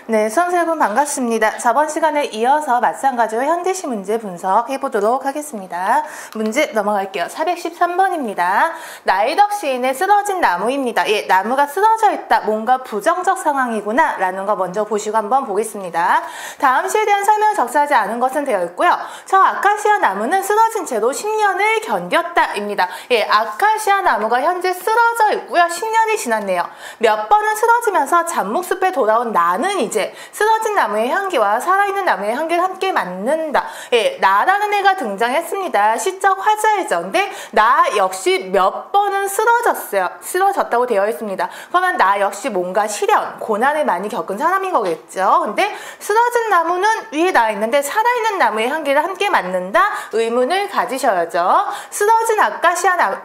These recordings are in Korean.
네, 수험생 여러분 반갑습니다. 저번 시간에 이어서 마찬가지로 현대시 문제 분석해 보도록 하겠습니다. 문제 넘어갈게요. 413번입니다. 나이덕 시인의 쓰러진 나무입니다. 예, 나무가 쓰러져 있다. 뭔가 부정적 상황이구나 라는 거 먼저 보시고 한번 보겠습니다. 다음 시에 대한 설명을 적시하지 않은 것은 되어 있고요. 저 아카시아 나무는 쓰러진 채로 10년을 견뎠다 입니다. 예, 아카시아 나무가 현재 쓰러져 있고요. 10년이 지났네요. 몇 번은 쓰러지면서 잡목숲에 돌아온 나는 이제 쓰러진 나무의 향기와 살아있는 나무의 향기를 함께 맡는다. 예, 나라는 애가 등장했습니다. 시적 화자이죠. 근데 나 역시 몇 번은 쓰러졌어요. 쓰러졌다고 되어 있습니다. 그러면 나 역시 뭔가 시련, 고난을 많이 겪은 사람인 거겠죠. 근데 쓰러진 나무는 위에 나와 있는데 살아있는 나무의 향기를 함께 맡는다? 의문을 가지셔야죠. 쓰러진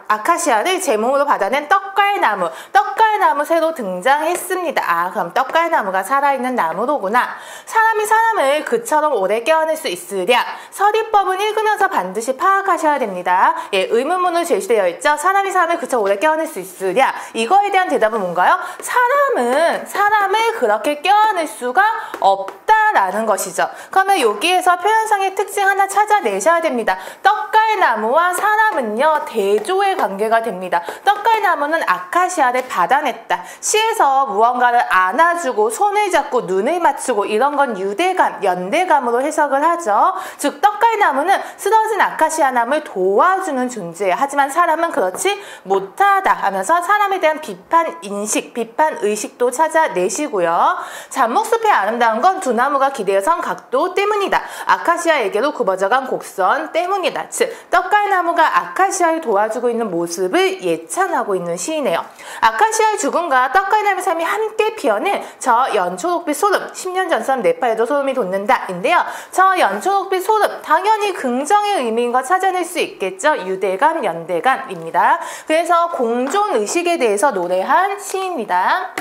아카시아를 제목으로 받아낸 떡갈나무. 떡갈나무 새로 등장했습니다. 아, 그럼 떡갈나무가 살아있는 나무로구나. 사람이 사람을 그처럼 오래 껴안을 수 있으랴. 서리법은 읽으면서 반드시 파악하셔야 됩니다. 예, 의문문으로 제시되어 있죠. 사람이 사람을 그처럼 오래 껴안을 수 있으랴. 이거에 대한 대답은 뭔가요? 사람은 사람을 그렇게 껴안을 수가 없다라는 것이죠. 그러면 여기에서 표현상의 특징 하나 찾아내셔야 됩니다. 떡갈나무와 사람은요, 대조의 관계가 됩니다. 떡갈나무는 아카시아를 받아냈다. 시에서 무언가를 안아주고 손을 잡고 눈을 맞추고 이런 건 유대감, 연대감으로 해석을 하죠. 즉 떡갈나무는 쓰러진 아카시아 나무를 도와주는 존재예요. 하지만 사람은 그렇지 못하다 하면서 사람에 대한 비판 인식, 비판 의식도 찾아내시고요. 잡목숲의 아름다운 건 두 나무가 기대어선 각도 때문이다. 아카시아에게로 굽어져간 곡선 때문이다. 즉 떡갈나무가 아카시아를 도와주고 있는 모습을 예찬하고 있는 시이네요. 아카시아의 죽음과 떡갈나무의 삶이 함께 피어낸 저 연초록빛 소름, 10년 전처럼 네팔에도 소름이 돋는다 인데요. 저 연초록빛 소름, 당연히 긍정의 의미인 거 찾아낼 수 있겠죠. 유대감, 연대감입니다. 그래서 공존의식에 대해서 노래한 시입니다.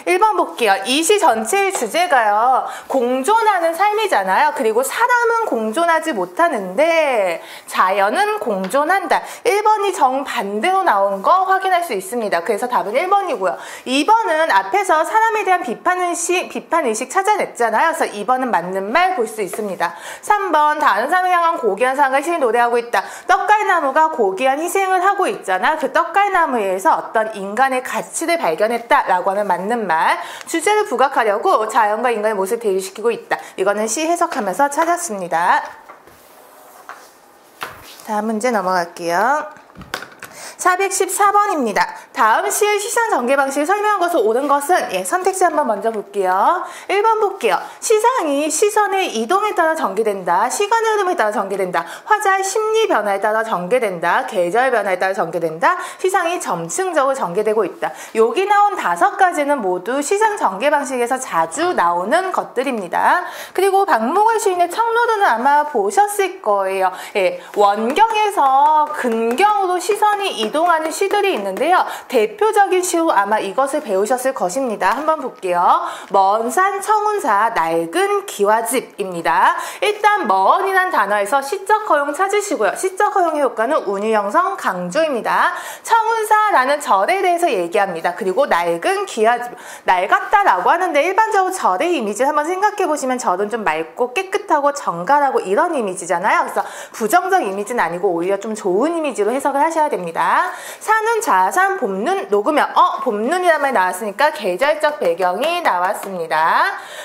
1번 볼게요. 이 시 전체의 주제가요, 공존하는 삶이잖아요. 그리고 사람은 공존하지 못하는데 자연은 공존한다. 1번이 정반대로 나온 거 확인할 수 있습니다. 그래서 답은 1번이고요. 2번은 앞에서 사람에 대한 비판의식 찾아냈잖아요. 그래서 2번은 맞는 말 볼 수 있습니다. 3번 다른 사람을 향한 고귀한 사랑을 시인 노래하고 있다. 떡갈나무가 고귀한 희생을 하고 있잖아. 그 떡갈나무에서 어떤 인간의 가치를 발견했다라고 하는 맞는 말. 주제를 부각하려고 자연과 인간의 모습을 대립시키고 있다. 이거는 시 해석하면서 찾았습니다. 다음 문제 넘어갈게요. 414번입니다. 다음 시의 시상 전개 방식을 설명한 것을 옳은 것은? 예, 선택지 한번 먼저 볼게요. 1번 볼게요. 시상이 시선의 이동에 따라 전개된다. 시간의 흐름에 따라 전개된다. 화자의 심리 변화에 따라 전개된다. 계절 변화에 따라 전개된다. 시상이 점층적으로 전개되고 있다. 여기 나온 5가지는 모두 시상 전개 방식에서 자주 나오는 것들입니다. 그리고 박목월 시인의 청로도는 아마 보셨을 거예요. 예, 원경에서 근경으로 시선이 이동하는 시들이 있는데요. 대표적인 시로 아마 이것을 배우셨을 것입니다. 한번 볼게요. 먼산 청운사 낡은 기와집입니다. 일단 먼이란 단어에서 시적 허용 찾으시고요. 시적 허용의 효과는 운유형성 강조입니다. 청운사라는 절에 대해서 얘기합니다. 그리고 낡은 기와집, 낡았다라고 하는데 일반적으로 절의 이미지를 한번 생각해 보시면 절은 좀 맑고 깨끗하고 정갈하고 이런 이미지잖아요. 그래서 부정적 이미지는 아니고 오히려 좀 좋은 이미지로 해석을 하셔야 됩니다. 산은 자산, 봄눈, 녹으면 봄눈이라는 말이 나왔으니까 계절적 배경이 나왔습니다.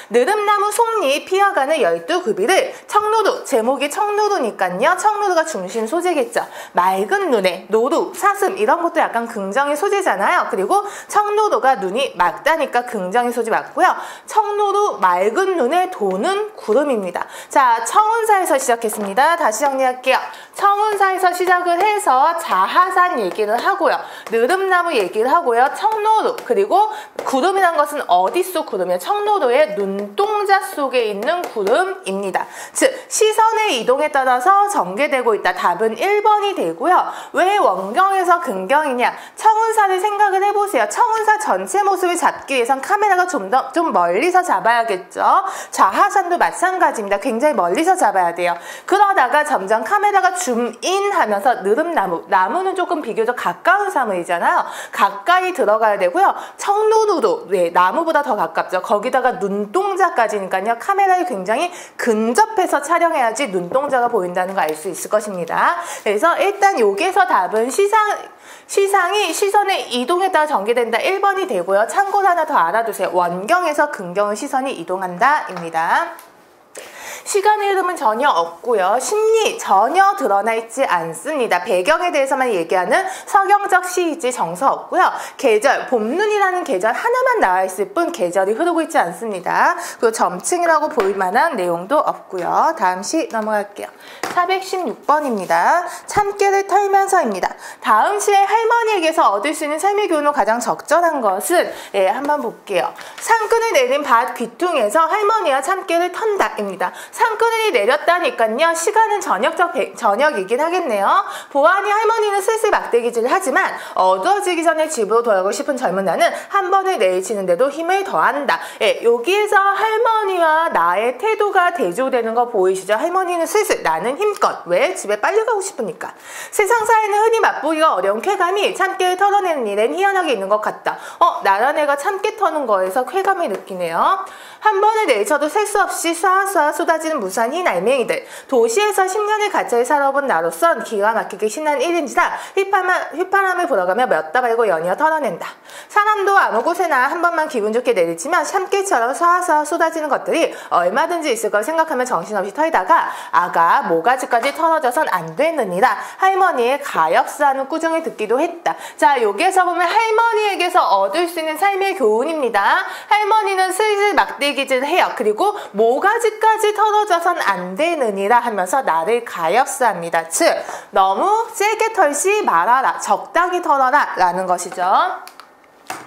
느릅나무 속잎 피어가는 12그비를 청노루, 제목이 청노루니까요. 청노루가 중심 소재겠죠. 맑은 눈에 노루, 사슴 이런 것도 약간 긍정의 소재잖아요. 그리고 청노루가 눈이 맑다니까 긍정의 소재 맞고요. 청노루 맑은 눈에 도는 구름입니다. 자, 청운사에서 시작했습니다. 다시 정리할게요. 청운사에서 시작을 해서 자하산 얘기를 하고요. 느릅나무 얘기를 하고요. 청노루, 그리고 구름이란 것은 어디 속 구름이에요? 청노루의 눈동자 속에 있는 구름입니다. 즉 시선의 이동에 따라서 전개되고 있다. 답은 1번이 되고요. 왜 원경에서 근경이냐? 청운사를 생각을 해보세요. 청운사 전체 모습을 잡기 위해선 카메라가 좀 멀리서 잡아야겠죠. 좌하산도 마찬가지입니다. 굉장히 멀리서 잡아야 돼요. 그러다가 점점 카메라가 줌인하면서 나무는 조금 비교적 가까운 사물이잖아요. 가까이 들어가야 되고요. 청눈으로 나무보다 더 가깝죠. 거기다가 눈동자까지니까요. 카메라에 굉장히 근접해서 촬영해야지 눈동자가 보인다는 거 알 수 있을 것입니다. 그래서 일단 여기서 답은 시상이 시선의 이동에 따라 전개된다. 1번이 되고요. 참고로 하나 더 알아두세요. 원경에서 근경은 시선이 이동한다 입니다. 시간의 흐름은 전혀 없고요. 심리 전혀 드러나 있지 않습니다. 배경에 대해서만 얘기하는 서경적 시이지 정서 없고요. 계절, 봄눈이라는 계절 하나만 나와 있을 뿐 계절이 흐르고 있지 않습니다. 그리고 점층이라고 보일 만한 내용도 없고요. 다음 시 넘어갈게요. 416번입니다. 참깨를 털면서입니다. 다음 시에 할머니에게서 얻을 수 있는 삶의 교훈으로 가장 적절한 것은 한번 볼게요. 상끈을 내린 밭 귀퉁에서 할머니와 참깨를 턴다입니다. 상끈이 내렸다니까요. 시간은 저녁이긴 하겠네요. 보아하니 할머니는 슬슬 막대기질을 하지만 어두워지기 전에 집으로 돌아가고 싶은 젊은 나는 한 번을 내리치는데도 힘을 더한다. 여기에서 할머니와 나의 태도가 대조되는 거 보이시죠? 할머니는 슬슬, 나는 힘껏. 왜? 집에 빨리 가고 싶으니까. 세상사에는 흔히 맛보기가 어려운 쾌감이 참깨를 털어내는 일엔 희한하게 있는 것 같다. 나란 애가 참깨 터는 거에서 쾌감을 느끼네요. 한 번을 내리쳐도 셀 수 없이 쏴쏴 쏟아지는 무수한 흰 알맹이들. 도시에서 10년을 가까이 살아본 나로선 기가 막히게 신난 일인지라 휘파람을 불어가며 몇 다발고 연이어 털어낸다. 사람도 아무 곳에나 한 번만 기분 좋게 내리치면 참깨처럼 쏴쏴 쏟아지는 것들이 얼마든지 있을 걸 생각하며 정신없이 털다가 아가 모가지까지 털어져선 안 되느니라 할머니의 가엾어하는 꾸중을 듣기도 했다. 자, 여기에서 보면 할머니에게서 얻을 수 있는 삶의 교훈입니다. 할머니는 슬슬 막대기질 해요. 그리고 모가지까지 털어져선 안 되느니라 하면서 나를 가엾어합니다. 즉, 너무 세게 털지 말아라. 적당히 털어라 라는 것이죠.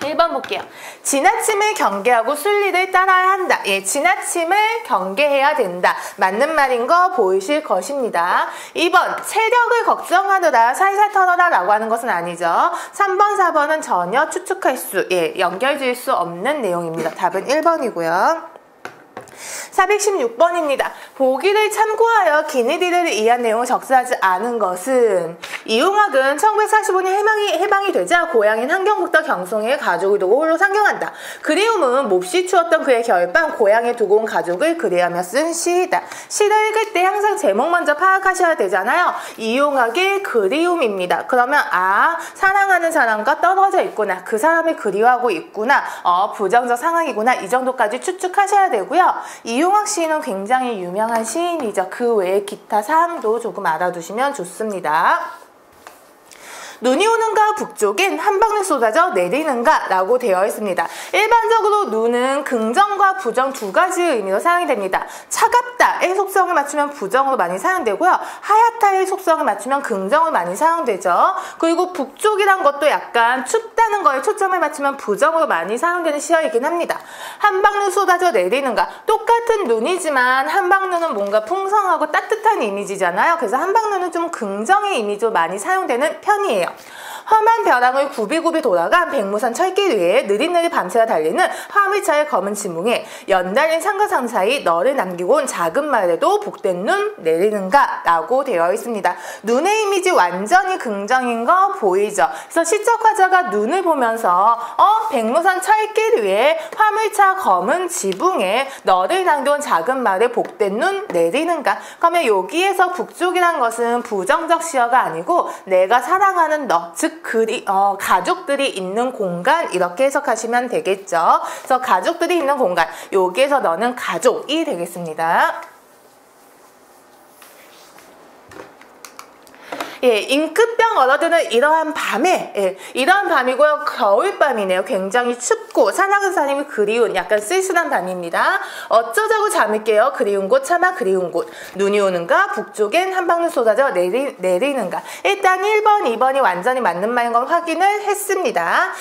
1번 볼게요. 지나침을 경계하고 순리를 따라야 한다. 지나침을 경계해야 된다. 맞는 말인 거 보이실 것입니다. 2번, 체력을 걱정하느라 살살 털어라 라고 하는 것은 아니죠. 3번, 4번은 전혀 추측할 수, 연결질 수 없는 내용입니다. 답은 1번이고요. 416번입니다. 보기를 참고하여 기니디를 이해한 내용을 적시하지 않은 것은 이용학은 1945년 해방이 되자 고향인 한경북도 경성에 가족을 두고 홀로 상경한다. 그리움은 몹시 추웠던 그의 겨울밤 고향에 두고 온 가족을 그리하며 쓴 시이다. 시를 읽을 때 항상 제목 먼저 파악하셔야 되잖아요. 이용학의 그리움입니다. 그러면 사랑하는 사람과 떨어져 있구나. 그 사람을 그리워하고 있구나. 부정적 상황이구나. 이 정도까지 추측하셔야 되고요. 이용학 시인은 굉장히 유명한 시인이죠. 그 외에 기타 사항도 조금 알아두시면 좋습니다. 눈이 오는가 북쪽엔 한 방울 쏟아져 내리는가 라고 되어 있습니다. 일반적으로 눈은 긍정과 부정 두 가지의 의미로 사용이 됩니다. 차갑다의 속성을 맞추면 부정으로 많이 사용되고요. 하얗다의 속성을 맞추면 긍정으로 많이 사용되죠. 그리고 북쪽이란 것도 약간 춥다는 거에 초점을 맞추면 부정으로 많이 사용되는 시어이긴 합니다. 한 방울 쏟아져 내리는가, 똑같은 눈이지만 한 방울은 뭔가 풍성하고 따뜻한 이미지잖아요. 그래서 한 방울은 좀 긍정의 이미지로 많이 사용되는 편이에요. 험한 벼랑을 굽이굽이 돌아간 백무산 철길 위에 느릿느릿 밤새가 달리는 화물차의 검은 지붕에 연달린 상가상 사이 너를 남기고 온 작은 마을에도 복된 눈 내리는가 라고 되어 있습니다. 눈의 이미지 완전히 긍정인 거 보이죠? 그래서 시적 화자가 눈을 보면서 백무산 철길 위에 화물차 검은 지붕에 너를 남기고 온 작은 마을에 복된 눈 내리는가. 그러면 여기에서 북쪽이란 것은 부정적 시어가 아니고 내가 사랑하는 너, 즉 가족들이 있는 공간, 이렇게 해석하시면 되겠죠. 그래서 가족들이 있는 공간, 여기에서 너는 가족이 되겠습니다. 잉크병 얻어드는 이러한 밤에, 이러한 밤이고요. 겨울밤이네요. 굉장히 춥고 사랑하는 사람이 그리운 약간 쓸쓸한 밤입니다. 어쩌자고 잠을 깨요. 그리운 곳 참아 그리운 곳. 눈이 오는가 북쪽엔 한 방울 쏟아져 내리는가. 일단 1번, 2번이 완전히 맞는 말인 걸 확인을 했습니다.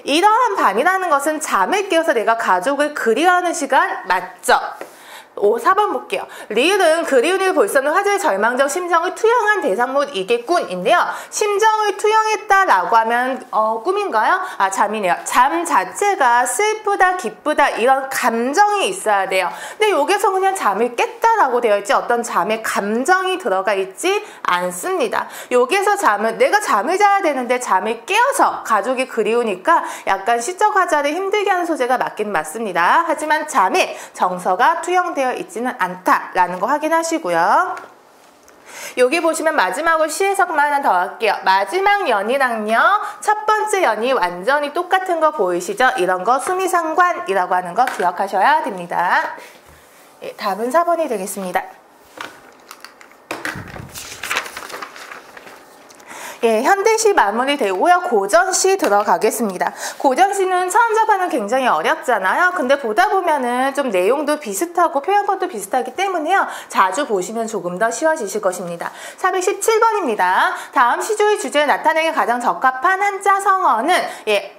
이러한 밤이라는 것은 잠을 깨어서 내가 가족을 그리워하는 시간 맞죠? 4번 볼게요. 리을은 그리운 이를 볼서는 화제의 절망적 심정을 투영한 대상문 이게 꿈인데요. 심정을 투영했다라고 하면 꿈인가요? 잠이네요. 잠 자체가 슬프다, 기쁘다 이런 감정이 있어야 돼요. 근데 여기서 그냥 잠을 깼다라고 되어 있지 어떤 잠에 감정이 들어가 있지 않습니다. 여기서 잠은 내가 잠을 자야 되는데 잠을 깨어서 가족이 그리우니까 약간 시적 화자를 힘들게 하는 소재가 맞긴 맞습니다. 하지만 잠에 정서가 투영되어 있지는 않다라는 거 확인하시고요. 여기 보시면 마지막으로 시 해석만 하나 더 할게요. 마지막 연이랑요 첫 번째 연이 완전히 똑같은 거 보이시죠? 이런 거 수미상관이라고 하는 거 기억하셔야 됩니다. 예, 답은 4번이 되겠습니다. 예, 현대시 마무리되고요. 고전시 들어가겠습니다. 고전시는 처음 접하는 굉장히 어렵잖아요. 근데 보다 보면은 좀 내용도 비슷하고 표현법도 비슷하기 때문에요. 자주 보시면 조금 더 쉬워지실 것입니다. 417번입니다. 다음 시조의 주제에 나타내기 가장 적합한 한자 성어는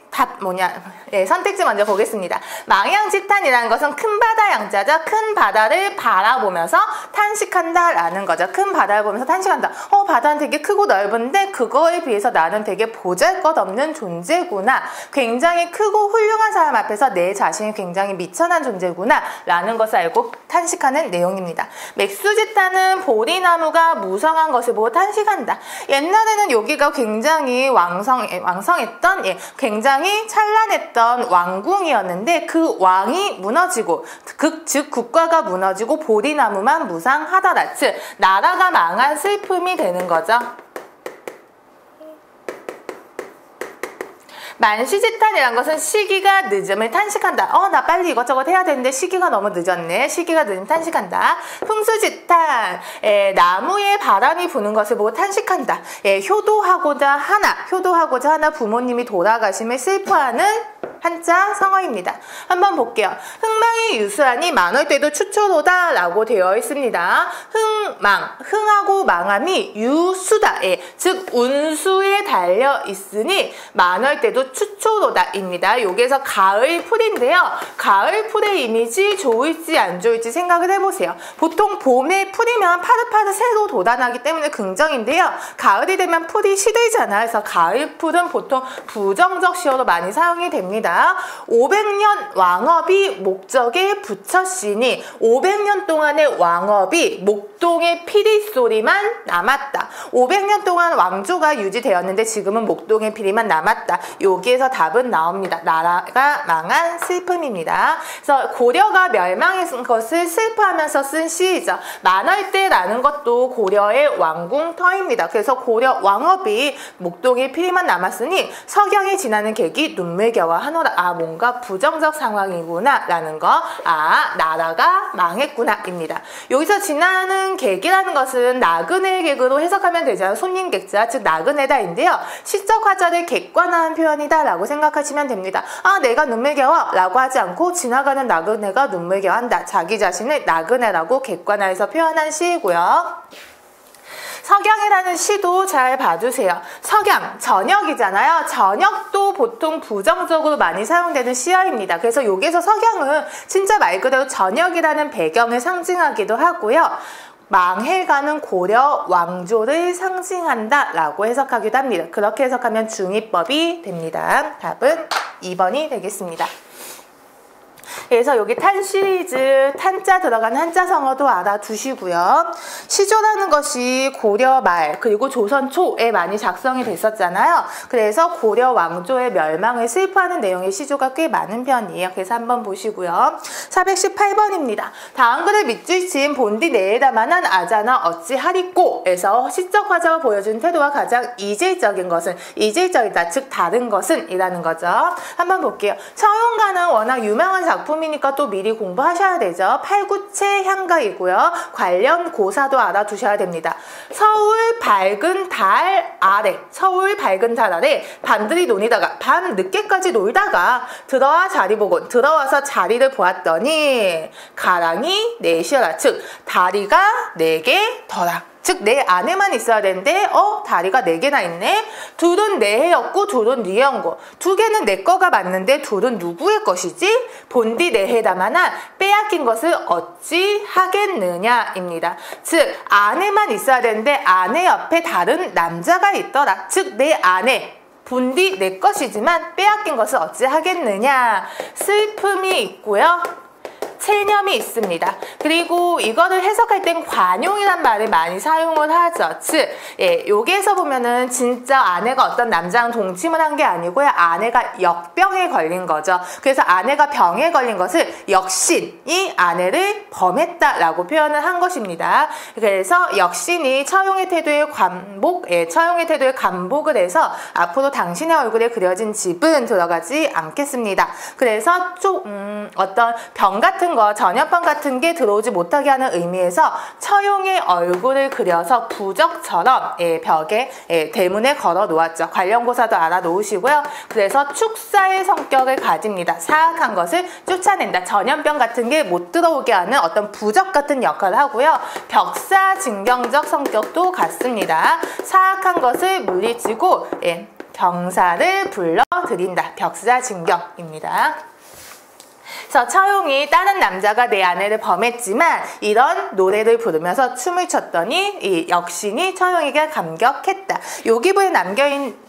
답 뭐냐? 네, 선택지 먼저 보겠습니다. 망양지탄이라는 것은 큰 바다 양자죠. 큰 바다를 바라보면서 탄식한다라는 거죠. 큰 바다를 보면서 탄식한다. 바다는 되게 크고 넓은데 그거에 비해서 나는 되게 보잘것없는 존재구나. 굉장히 크고 훌륭한 사람 앞에서 내 자신이 굉장히 미천한 존재구나 라는 것을 알고 탄식하는 내용입니다. 맥수지탄은 보리나무가 무성한 것을 보고 탄식한다. 옛날에는 여기가 굉장히 왕성했던 굉장히 찬란했던 왕궁이었는데 그 왕이 무너지고 즉 국가가 무너지고 보리나무만 무상하더라. 즉 나라가 망한 슬픔이 되는 거죠. 만시지탄이란 것은 시기가 늦음을 탄식한다. 나 빨리 이것저것 해야 되는데 시기가 너무 늦었네. 시기가 늦으면 탄식한다. 풍수지탄, 나무에 바람이 부는 것을 보고 탄식한다. 효도하고자 하나 부모님이 돌아가심을 슬퍼하는 한자 성어입니다. 한번 볼게요. 흥망이 유수하니 망할 때도 추초로다 라고 되어 있습니다. 흥하고 망함이 유수다. 즉 운수에 달려 있으니 망할 때도 추초로다 입니다. 여기에서 가을풀인데요. 가을풀의 이미지 좋을지 안 좋을지 생각을 해보세요. 보통 봄에 풀이면 파릇파릇 새로 돋아나기 때문에 긍정인데요. 가을이 되면 풀이 시들잖아요. 그래서 가을풀은 보통 부정적 시어로 많이 사용이 됩니다. 500년 왕업이 목적에 붙였으니 500년 동안의 왕업이 목동의 피리소리만 남았다. 500년 동안 왕조가 유지되었는데 지금은 목동의 피리만 남았다. 여기에서 답은 나옵니다. 나라가 망한 슬픔입니다. 그래서 고려가 멸망한 것을 슬퍼하면서 쓴 시이죠. 만월대라는 것도 고려의 왕궁터입니다. 그래서 고려 왕업이 목동의 피리만 남았으니 석양이 지나는 객이 눈물겨워 하노라. 뭔가 부정적 상황이구나 라는 거. 나라가 망했구나 입니다. 여기서 지나는 객이라는 것은 나그네 객으로 해석하면 되잖아요. 손님 객자, 즉 나그네다인데요. 시적 화자를 객관화한 표현이다 라고 생각하시면 됩니다. 내가 눈물겨워 라고 하지 않고 지나가는 나그네가 눈물겨워한다. 자기 자신을 나그네라고 객관화해서 표현한 시이고요. 석양이라는 시도 잘 봐주세요. 석양, 저녁이잖아요. 저녁도 보통 부정적으로 많이 사용되는 시어입니다. 그래서 여기서 석양은 진짜 말 그대로 저녁이라는 배경을 상징하기도 하고요. 망해가는 고려 왕조를 상징한다 라고 해석하기도 합니다. 그렇게 해석하면 중의법이 됩니다. 답은 2번이 되겠습니다. 그래서 여기 탄 시리즈 탄자 들어간 한자 성어도 알아두시고요. 시조라는 것이 고려 말 그리고 조선 초에 많이 작성이 됐었잖아요. 그래서 고려 왕조의 멸망을 슬퍼하는 내용의 시조가 꽤 많은 편이에요. 그래서 한번 보시고요. 418번입니다. 다음 글을 밑줄 친 본디 내에다만한 아자나 어찌하리꼬에서 시적 화자가 보여준 태도와 가장 이질적인 것은 이질적이다. 즉 다른 것은 이라는 거죠. 한번 볼게요. 서용가는 워낙 유명한 작품이니까 또 미리 공부하셔야 되죠. 팔구체 향가이고요. 관련 고사도 알아두셔야 됩니다. 서울 밝은 달 아래 밤들이 논이다가 밤 늦게까지 놀다가 들어와 자리 보고 들어와서 자리를 보았더니 가랑이 넷이어라. 즉 다리가 4개 더라. 즉 내 안에만 있어야 되는데 다리가 4개나 있네. 둘은 내 해였고 둘은 네 해였고, 2개는 내 거가 맞는데 둘은 누구의 것이지? 본디 내 해다마나 빼앗긴 것을 어찌 하겠느냐입니다. 즉 안에만 있어야 되는데 아내 옆에 다른 남자가 있더라. 즉 내 아내 본디 내 것이지만 빼앗긴 것을 어찌 하겠느냐. 슬픔이 있고요, 체념이 있습니다. 그리고 이거를 해석할 땐 관용이란 말을 많이 사용을 하죠. 즉, 여기에서 보면은 진짜 아내가 어떤 남자랑 동침을 한 게 아니고요, 아내가 역병에 걸린 거죠. 그래서 아내가 병에 걸린 것을 역신이 아내를 범했다라고 표현을 한 것입니다. 그래서 역신이 처용의 태도에 감복을 해서 앞으로 당신의 얼굴에 그려진 집은 들어가지 않겠습니다. 그래서 어떤 병 같은 거, 전염병 같은 게 들어오지 못하게 하는 의미에서 처용의 얼굴을 그려서 부적처럼 벽에 대문에 걸어 놓았죠. 관련고사도 알아놓으시고요. 그래서 축사의 성격을 가집니다. 사악한 것을 쫓아낸다. 전염병 같은 게 못 들어오게 하는 어떤 부적 같은 역할을 하고요. 벽사징경적 성격도 같습니다. 사악한 것을 물리치고 병사를 불러들인다. 벽사징경입니다. 그래서 처용이 다른 남자가 내 아내를 범했지만 이런 노래를 부르면서 춤을 췄더니 이 역신이 처용에게 감격했다. 요 기부에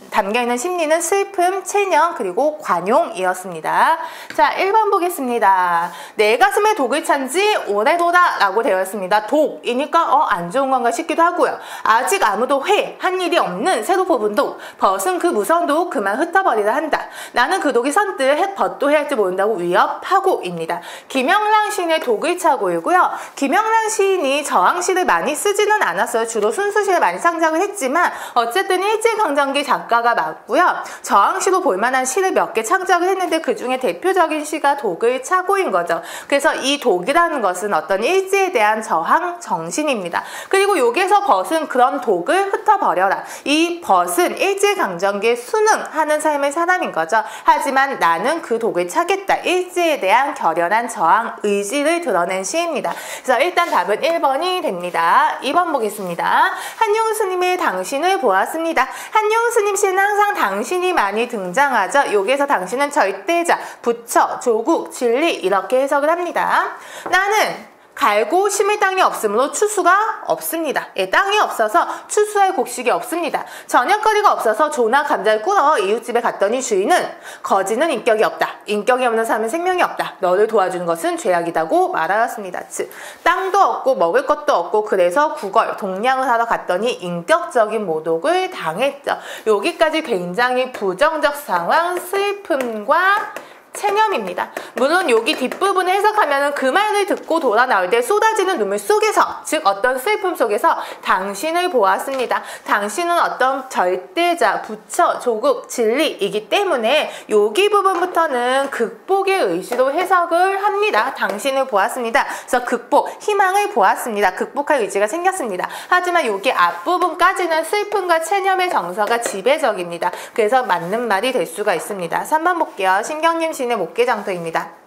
담겨있는 심리는 슬픔, 체념, 그리고 관용이었습니다. 자, 1번 보겠습니다. 내 가슴에 독을 찬지 오래도다 라고 되어 있습니다. 독이니까 안 좋은 건가 싶기도 하고요. 아직 아무도 한 일이 없는 새로 뽑은 독, 벗은 그 무서운 독 그만 흩어버리라 한다. 나는 그 독이 선뜻 벗도 해야 할지 모른다고 위협하고 입니다. 김영랑 시인의 독을 차고이고요. 김영랑 시인이 저항시를 많이 쓰지는 않았어요. 주로 순수시를 많이 창작을 했지만 어쨌든 일제강점기 작가가 맞고요. 저항시로 볼만한 시를 몇 개 창작을 했는데 그 중에 대표적인 시가 독을 차고인 거죠. 그래서 이 독이라는 것은 어떤 일제에 대한 저항 정신입니다. 그리고 여기에서 벗은 그런 독을 흩어버려라. 이 벗은 일제강점기에 순응하는 삶의 사람인 거죠. 하지만 나는 그 독을 차겠다. 일제에 대한 결연한 저항 의지를 드러낸 시입니다. 그래서 일단 답은 1번이 됩니다. 2번 보겠습니다. 한용 스님의 당신을 보았습니다. 한용 스님 시는 항상 당신이 많이 등장하죠. 여기에서 당신은 절대자, 부처, 조국, 진리 이렇게 해석을 합니다. 나는 갈고 심을 땅이 없으므로 추수가 없습니다. 땅이 없어서 추수할 곡식이 없습니다. 저녁거리가 없어서 조나 감자를 꿇어 이웃집에 갔더니 주인은 거지는 인격이 없다. 인격이 없는 사람은 생명이 없다. 너를 도와주는 것은 죄악이다고 말하였습니다. 즉 땅도 없고 먹을 것도 없고 그래서 구걸, 동냥을 하러 갔더니 인격적인 모독을 당했죠. 여기까지 굉장히 부정적 상황, 슬픔과 체념입니다. 물론 여기 뒷부분을 해석하면 그 말을 듣고 돌아 나올 때 쏟아지는 눈물 속에서, 즉 어떤 슬픔 속에서 당신을 보았습니다. 당신은 어떤 절대자, 부처, 조국, 진리이기 때문에 여기 부분부터는 극복의 의지로 해석을 합니다. 당신을 보았습니다. 그래서 극복, 희망을 보았습니다. 극복할 의지가 생겼습니다. 하지만 여기 앞부분까지는 슬픔과 체념의 정서가 지배적입니다. 그래서 맞는 말이 될 수가 있습니다. 3번 볼게요. 신경림 시인의 목계장터입니다.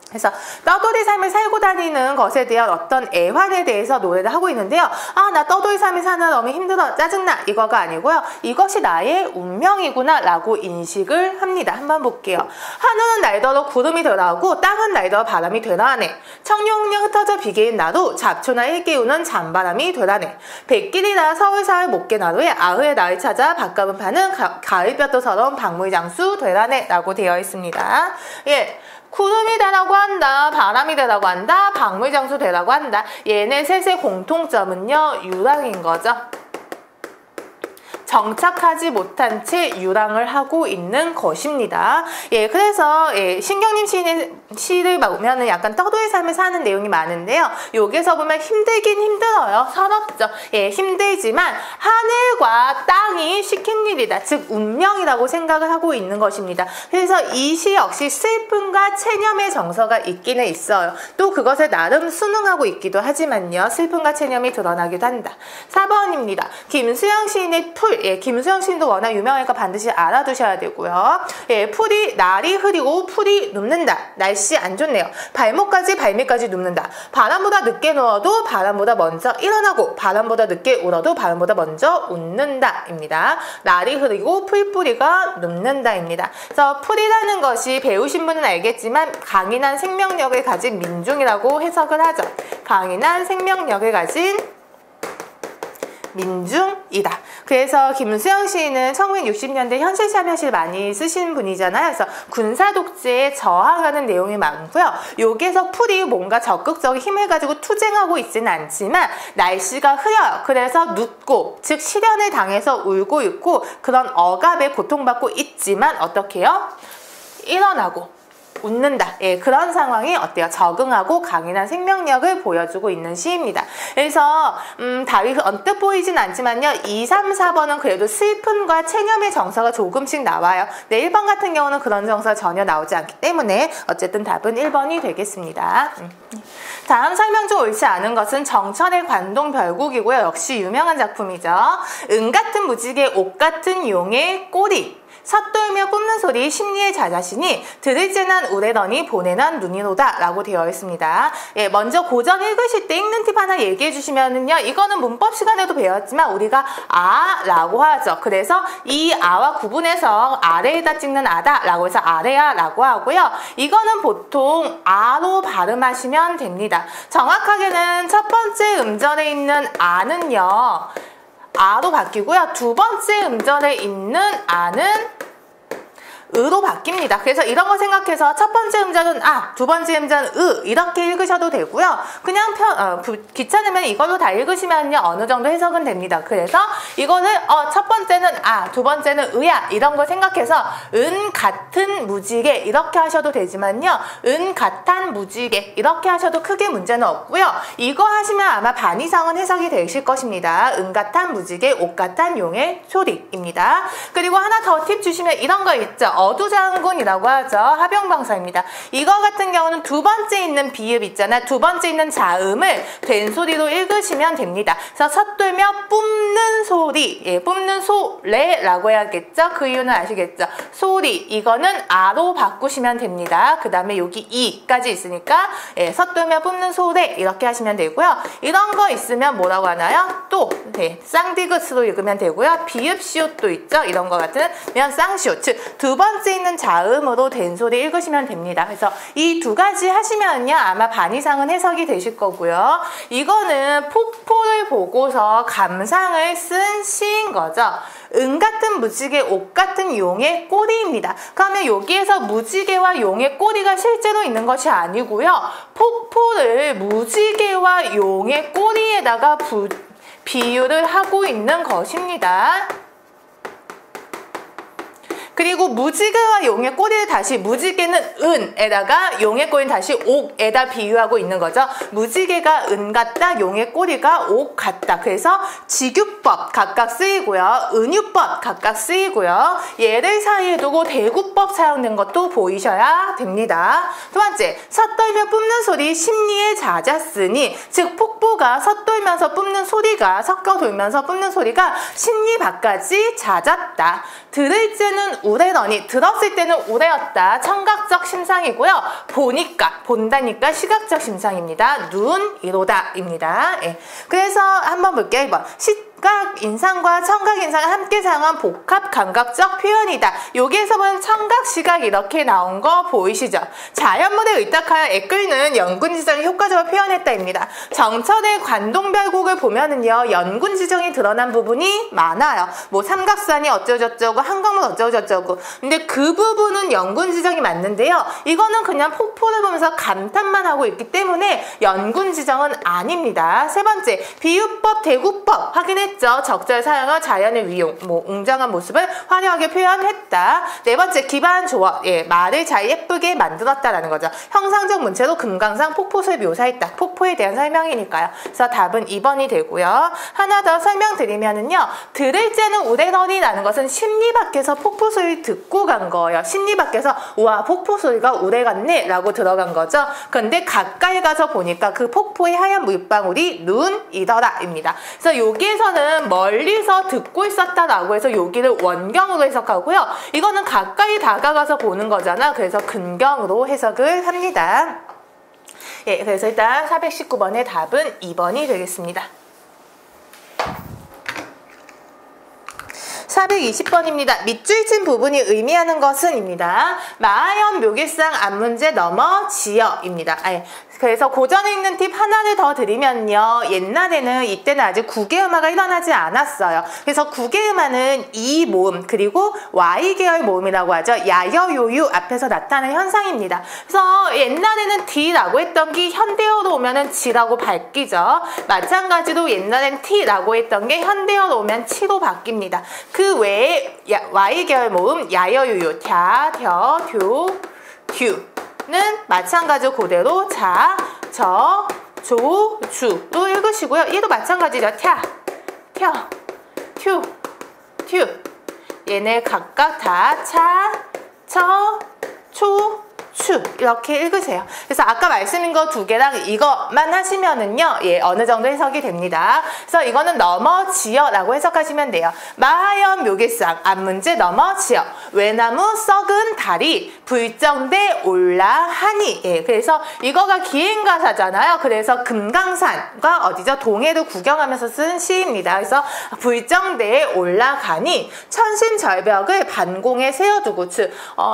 그래서 떠돌이 삶을 살고 다니는 것에 대한 어떤 애환에 대해서 노래를 하고 있는데요. 나 떠돌이 삶을 사느라 너무 힘들어, 짜증나, 이거가 아니고요. 이것이 나의 운명이구나 라고 인식을 합니다. 한번 볼게요. 하늘은 날더러 구름이 되라하고 땅은 날더러 바람이 되라하네. 청룡령 흩어져 비개인 나도 잡초나 일깨우는 잔바람이 되라네. 백길이나 서울사흘 목계나루에 아흐의 나를 찾아 밥값은 파는 가을볕도 서러운 박물장수 되라네 라고 되어 있습니다. 예. 구름이 되라고 한다, 바람이 되라고 한다, 박물장수 되라고 한다. 얘네 셋의 공통점은요, 유랑인 거죠. 정착하지 못한 채 유랑을 하고 있는 것입니다. 예, 그래서 신경림 시인의 시를 보면은 약간 떠돌이 삶을 사는 내용이 많은데요. 여기서 보면 힘들긴 힘들어요. 서럽죠. 예, 힘들지만 하늘과 땅이 시킨 일이다. 즉 운명이라고 생각을 하고 있는 것입니다. 그래서 이 시 역시 슬픔과 체념의 정서가 있기는 있어요. 또 그것을 나름 순응하고 있기도 하지만요. 슬픔과 체념이 드러나기도 한다. 4번입니다. 김수영 시인의 풀. 예, 김수영 시인도 워낙 유명하니까 반드시 알아두셔야 되고요. 예, 날이 흐리고 풀이 눕는다. 날씨 날씨 안 좋네요. 발밑까지 눕는다. 바람보다 늦게 누워도 바람보다 먼저 일어나고 바람보다 늦게 울어도 바람보다 먼저 웃는다 입니다. 날이 흐리고 풀뿌리가 눕는다 입니다. 그래서 풀이라는 것이 배우신 분은 알겠지만 강인한 생명력을 가진 민중이라고 해석을 하죠. 강인한 생명력을 가진 민중이다. 그래서 김수영 시인은 1960년대 현실참여시를 많이 쓰신 분이잖아요. 그래서 군사 독재에 저항하는 내용이 많고요. 여기에서 풀이 뭔가 적극적인 힘을 가지고 투쟁하고 있지는 않지만 날씨가 흐려요. 그래서 눕고 즉 실현을 당해서 울고 있고 그런 억압에 고통받고 있지만 어떻게 해요? 일어나고 웃는다. 예, 그런 상황이 어때요? 적응하고 강인한 생명력을 보여주고 있는 시입니다. 그래서 답이 언뜻 보이진 않지만요. 2, 3, 4번은 그래도 슬픔과 체념의 정서가 조금씩 나와요. 네, 1번 같은 경우는 그런 정서가 전혀 나오지 않기 때문에 어쨌든 답은 1번이 되겠습니다. 다음 설명 중 옳지 않은 것은 정철의 관동별곡이고요. 역시 유명한 작품이죠. 은 같은 무지개 옷 같은 용의 꼬리 삿돌며 뿜는 소리 심리의 자자시니 들을제난 우레더니 보내난 눈이로다 라고 되어 있습니다. 예, 먼저 고전 읽으실 때 읽는 팁 하나 얘기해 주시면은요. 이거는 문법 시간에도 배웠지만 우리가 아라고 하죠. 그래서 이 아와 구분해서 아래에다 찍는 아다 라고 해서 아래야 라고 하고요. 이거는 보통 아로 발음하시면 됩니다. 정확하게는 첫 번째 음절에 있는 아는요. 아로 바뀌고요. 두 번째 음절에 있는 아는 으로 바뀝니다. 그래서 이런 거 생각해서 첫 번째 음절은 아, 두 번째 음절은 으 이렇게 읽으셔도 되고요. 그냥 귀찮으면 이걸로 다 읽으시면요 어느 정도 해석은 됩니다. 그래서 이거는 첫 번째는 아, 두 번째는 으야 이런 거 생각해서 은 같은 무지개 이렇게 하셔도 되지만요. 은 같한 무지개 이렇게 하셔도 크게 문제는 없고요. 이거 하시면 아마 반 이상은 해석이 되실 것입니다. 은 같한 무지개 옷 같한 용의 소리입니다. 그리고 하나 더 팁 주시면 이런 거 있죠. 어두장군이라고 하죠. 하병방사입니다. 이거 같은 경우는 두 번째 있는 비읍 있잖아요. 두 번째 있는 자음을 된소리로 읽으시면 됩니다. 그래서 삿돌며 뿜는 소리, 예, 뿜는 소래라고 해야겠죠. 그 이유는 아시겠죠. 소리, 이거는 아로 바꾸시면 됩니다. 그 다음에 여기 이까지 있으니까 예, 삿돌며 뿜는 소래 이렇게 하시면 되고요. 이런 거 있으면 뭐라고 하나요? 또 네, 쌍디귿으로 읽으면 되고요. 비읍 시옷도 있죠. 이런 거 같은 면 쌍시옷, 즉 두 번째 있는 자음으로 된 소리 읽으시면 됩니다. 그래서 이 두 가지 하시면요 아마 반 이상은 해석이 되실 거고요. 이거는 폭포를 보고서 감상을 쓴 시인 거죠. 은 같은 무지개 옷 같은 용의 꼬리입니다. 그러면 여기에서 무지개와 용의 꼬리가 실제로 있는 것이 아니고요. 폭포를 무지개와 용의 꼬리에다가 비유를 하고 있는 것입니다. 그리고 무지개와 용의 꼬리를 다시 무지개는 은에다가 용의 꼬리는 다시 옥에다 비유하고 있는 거죠. 무지개가 은 같다, 용의 꼬리가 옥 같다. 그래서 직유법 각각 쓰이고요. 은유법 각각 쓰이고요. 얘를 사이에 두고 대구법 사용된 것도 보이셔야 됩니다. 두 번째, 삿돌며 뿜는 소리 심리에 잦았으니 즉 폭포가 삿돌면서 뿜는 소리가 섞어 돌면서 뿜는 소리가 심리 밖까지 잦았다. 들을제는 우레더니 들었을 때는 우레였다. 청각적 심상이고요. 본다니까 시각적 심상입니다. 눈이로다입니다. 예. 그래서 한번 볼게요. 1번 시각 인상과 청각 인상을 함께 사용한 복합 감각적 표현이다. 여기에서 보면 청각 시각 이렇게 나온 거 보이시죠? 자연물에 의탁하여 애끓는 연군지정이 효과적으로 표현했다입니다. 정철의 관동별곡을 보면은요 연군지정이 드러난 부분이 많아요. 뭐 삼각산이 어쩌고저쩌고 한강물 어쩌고저쩌고. 근데 그 부분은 연군지정이 맞는데요. 이거는 그냥 폭포를 보면서 감탄만 하고 있기 때문에 연군지정은 아닙니다. 세 번째, 비유법, 대구법 확인했죠. 적절 사용어 자연의 위용, 웅장한 모습을 화려하게 표현했다. 네 번째, 기반 조어, 예, 말을 잘 예쁘게 만들었다라는 거죠. 형상적 문체로 금강산 폭포수를 묘사했다. 폭포에 대한 설명이니까요. 그래서 답은 2번이 되고요. 하나 더 설명드리면은요, 들을제는 우레더니라는 것은 심리 밖에서 폭포 소리 듣고 간 거예요. 심리 밖에서 우와 폭포 소리가 우레 같네 라고 들어간 거죠. 근데 가까이 가서 보니까 그 폭포의 하얀 물방울이 눈이더라 입니다. 그래서 여기에서는 이거는 멀리서 듣고 있었다라고 해서 여기를 원경으로 해석하고요. 이거는 가까이 다가가서 보는 거잖아. 그래서 근경으로 해석을 합니다. 예, 그래서 일단 419번의 답은 2번이 되겠습니다. 420번입니다. 밑줄 친 부분이 의미하는 것은 입니다. 마하연 묘길상 앞문제 넘어 지어입니다. 그래서 고전에 있는 팁 하나를 더 드리면요. 옛날에는 이때는 아직 국외음화가 일어나지 않았어요. 그래서 국외음화는 이 모음 그리고 Y계열 모음이라고 하죠. 야여요유 앞에서 나타나는 현상입니다. 그래서 옛날에는 D라고 했던 게 현대어로 오면은 G라고 바뀌죠. 마찬가지로 옛날엔 T라고 했던 게 현대어로 오면 T로 바뀝니다. 그 외에 Y계열 모음 야여요유 갸, 뎌, 듀, 는 마찬가지로 그대로 자, 저, 조, 주로 읽으시고요. 얘도 마찬가지죠. 태, 텨, 튜, 튜. 얘네 각각 다 차, 처, 초, 추 이렇게 읽으세요. 그래서 아까 말씀인 거 두 개랑 이것만 하시면은요, 예, 어느 정도 해석이 됩니다. 그래서 이거는 넘어 지어라고 해석하시면 돼요. 마하연 묘길상 앞문제 넘어 지어 외나무 썩은 다리 불정대 올라하니. 예, 그래서 이거가 기행가사잖아요. 그래서 금강산과 어디죠? 동해를 구경하면서 쓴 시입니다. 그래서 불정대에 올라가니 천신절벽을 반공에 세워두고, 즉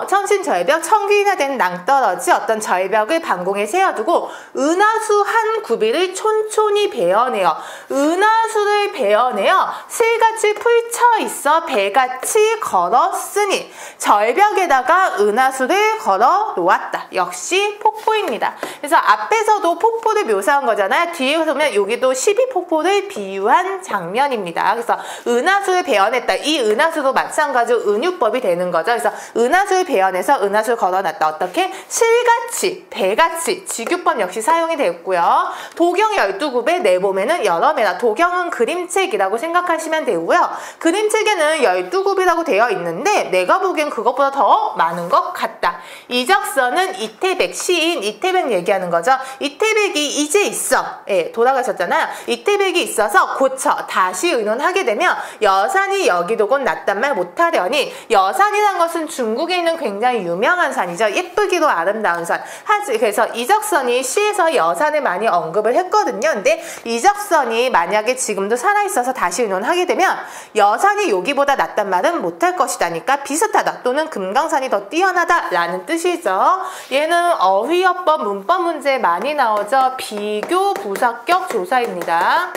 천신절벽 천기나 된 낭떠러지 어떤 절벽을 반공에 세워두고 은하수 한 구비를 촌촌히 베어내어 은하수를 베어내어 실같이 풀쳐 있어 배같이 걸었으니 절벽에다가 은하수를 걸어 놓았다. 역시 폭포입니다. 그래서 앞에서도 폭포를 묘사한 거잖아요. 뒤에 보면 여기도 12폭포를 비유한 장면입니다. 그래서 은하수를 베어냈다. 이 은하수도 마찬가지로 은유법이 되는 거죠. 그래서 은하수를 베어내서 은하수를 걸어놨다. 어떻게? 실같이, 배같이, 지규법 역시 사용이 됐고요. 도경 12굽에 내봄에는 여러매다. 도경은 그림책이라고 생각하시면 되고요. 그림책에는 12굽이라고 되어 있는데 내가 보기엔 그것보다 더 많은 것 같다. 이적서는 이태백, 시인 이태백 얘기하는 거죠. 이태백이 이제 있어. 예, 돌아가셨잖아요. 이태백이 있어서 고쳐 다시 의논하게 되면 여산이 여기도 곧 낫단 말 못하려니. 여산이란 것은 중국에 있는 굉장히 유명한 산이죠. 예쁘기도 아름다운 산. 그래서 이적선이 시에서 여산을 많이 언급을 했거든요. 근데 이적선이 만약에 지금도 살아있어서 다시 의논하게 되면 여산이 여기보다 낫단 말은 못할 것이다니까 비슷하다 또는 금강산이 더 뛰어나다 라는 뜻이죠. 얘는 어휘어법 문법 문제에 많이 나오죠. 비교 부사격 조사입니다.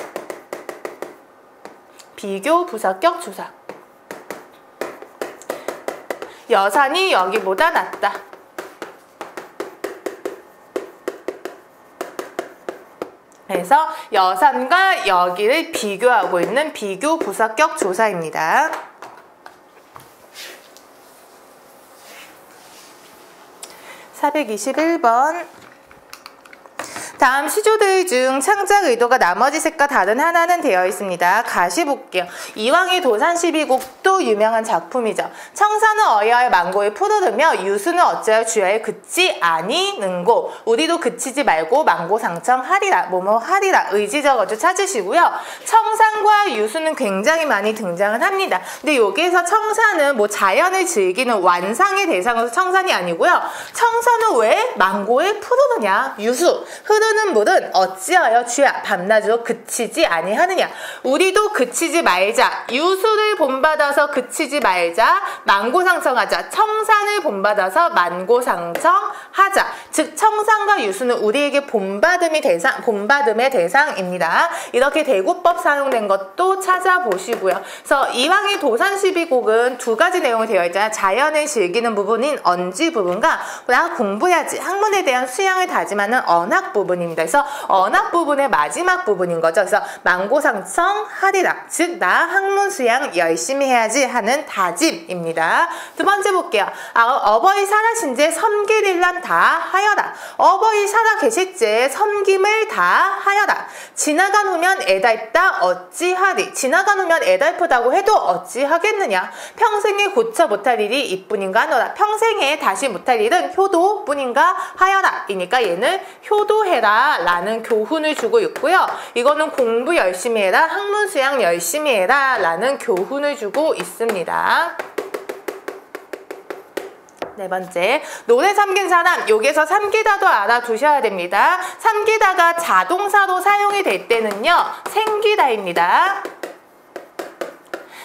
비교 부사격 조사. 여산이 여기보다 낫다. 그래서 여산과 여기를 비교하고 있는 비교 부사격 조사입니다. 421번. 다음 시조들 중 창작 의도가 나머지 색과 다른 하나는 되어 있습니다. 가시 볼게요. 이왕이 도산 12곡도 유명한 작품이죠. 청사는 어여의 망고에 푸르르며 유수는 어찌하여 주야에 그치 아니는고. 우리도 그치지 말고 망고상청하리라. 뭐뭐 하리라. 의지적어주 찾으시고요. 청산과 유수는 굉장히 많이 등장을 합니다. 근데 여기에서 청사는 뭐 자연을 즐기는 완상의 대상으로 청산이 아니고요. 청사는 왜 망고에 푸르르냐. 유수. 흐르는 물은 어찌하여 주야 밤낮으로 그치지 아니하느냐. 우리도 그치지 말자. 유수를 본받아서 그치지 말자. 만고상청하자. 청산을 본받아서 만고상청하자. 즉 청산과 유수는 우리에게 본받음의 대상입니다. 이렇게 대구법 사용된 것도 찾아보시고요. 그래서 이왕의 도산 12곡은 두 가지 내용이 되어 있잖아요. 자연을 즐기는 부분인 언지 부분과 나 공부해야지 학문에 대한 수양을 다짐하는 언학 부분입니다. 그래서 언학 부분의 마지막 부분인 거죠. 그래서 만고상청하리라. 즉 나 학문 수양 열심히 해야지 하는 다짐입니다. 두 번째 볼게요. 어버이 살아신제 섬길일람 다 하여라. 어버이 살아 계실제 섬김을 다 하여라. 지나간 후면 애달다 어찌 어찌하리. 지나가 놓으면 애달프다고 해도 어찌하겠느냐. 평생에 고쳐 못할 일이 이뿐인가 하노라. 평생에 다시 못할 일은 효도뿐인가 하여라. 이니까 얘는 효도해라 라는 교훈을 주고 있고요. 이거는 공부 열심히 해라, 학문 수양 열심히 해라 라는 교훈을 주고 있습니다. 네 번째, 노래 삼긴 사람. 여기서 삼기다도 알아두셔야 됩니다. 삼기다가 자동사로 사용이 될 때는요, 생기다입니다.